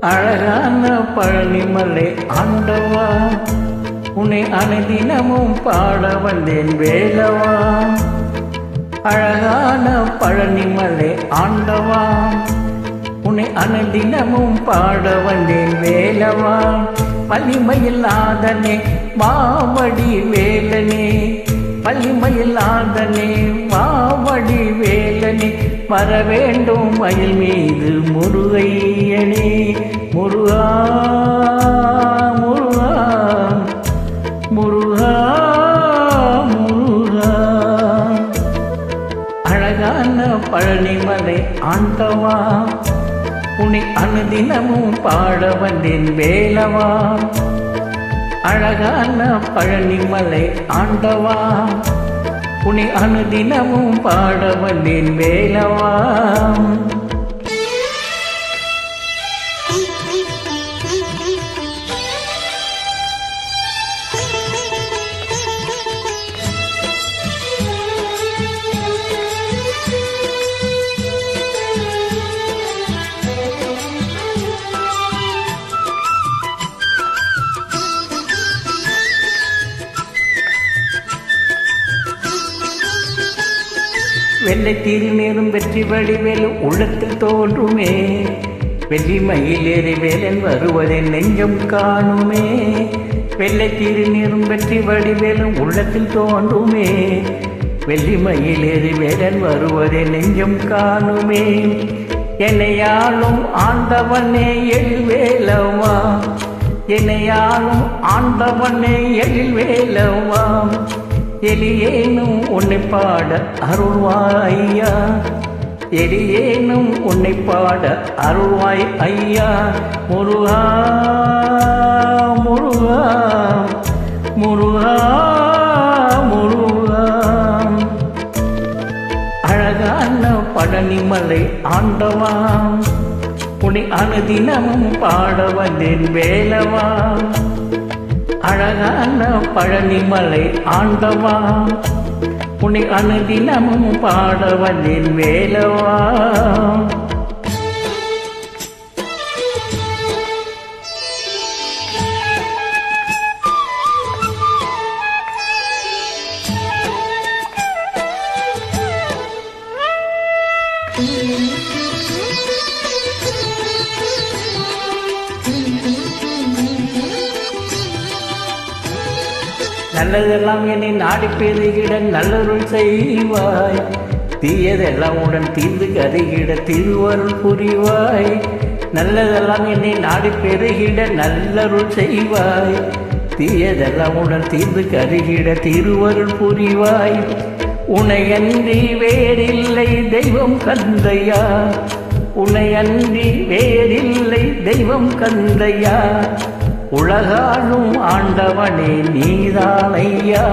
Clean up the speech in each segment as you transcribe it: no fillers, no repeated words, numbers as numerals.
அழகான பழனிமலை ஆண்டவா, உன்னை அனுதினமும் பாட வந்தேன் வேலவா. அழகான பழனிமலை ஆண்டவா, உன்னை அனுதினமும் பாட வந்தேன் வேலவா. வலிமையில்லாதனே மாவடி வேலனே, வலிமையில்லாதனே மாவடி வேலனே, வர வேண்டும் மயில் மீது முருகையனே. முருகா முருகா முருகா முருகா. அழகான பழனிமலை ஆண்டவா, உன்னை அனுதினமும் பாட வந்தேன் வேலவா. அழகான பழனிமலை ஆண்டவா, உன்னை அனுதினமும் பாட வந்தேன் வேலவா. வெள்ளை திருநீரும் வெற்றி வடிவேலும் உள்ளத்தில் தோன்றுமே, வெள்ளி மயிலேறி வேலன் வருவதை நெஞ்சம் காணுமே. வெள்ளை திருநீரும் வெற்றி வடிவேலும் உள்ளத்தில் தோன்றுமே, வெள்ளி மயிலேறி வேலன் வருவதை நெஞ்சம் காணுமே. என்னையாளும் ஆண்டவனே எழுவேலவா, என்னையாளும் ஆண்டவனே எழுவேலவா. எலியேனும் உன்னை பாட அருள்வாய்யா, எலியேனும் உன்னை பாட அருள்வாய் ஐயா. முருகா முருகா முருகா முருகா. அழகான பழனிமலை ஆண்டவா, உன்னை அனுதினமும் பாட வந்தேன் வேலவா. அழகான பழனிமலை ஆண்டவா, உன்னை அனுதினமும் பாட வந்தேன் வேலவா. நல்லதெல்லாம் என்னை நாடி பெருகிட நல்லருள் செய்வாய், தீயதெல்லாம் உடன் தீர்ந்து கருகிட திருவருள் புரிவாய். நல்லதெல்லாம் என்னை நாடி பெருகிட நல்லருள் செய்வாய், தீயதெல்லாம் உடன் தீர்ந்து கருகிட திருவருள் புரிவாய். உனையன்றி வேறில்லை தெய்வம் கந்தையா, உனையன்றி வேறில்லை தெய்வம் கந்தையா. உலகாலும் ஆண்டவனே நீதானையா,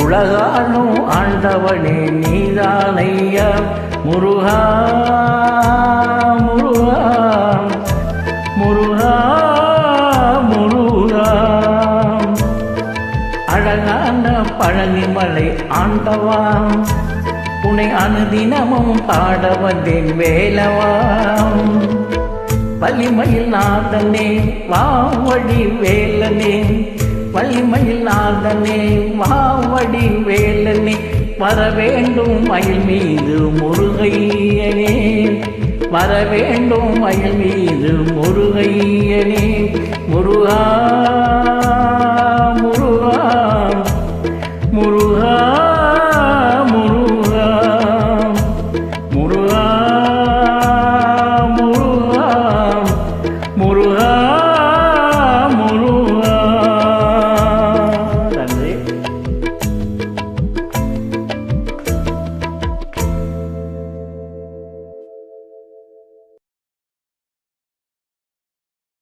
உலகாலும் ஆண்டவனே நீதானையா. முருகா முருகா முருகா முருகா. அழகான பழனிமலை ஆண்டவா, உன்னை அனுதினமும் பாட வந்தேன் வேலவா. வலிமையில் நாதனே வாவடி வேலனே, வலிமையில் நாதனே வாவடி வேலனே, வர வேண்டும் மயில் மீது முருகையனே, வர வேண்டும் மயில் மீது முருகையனே. முருகா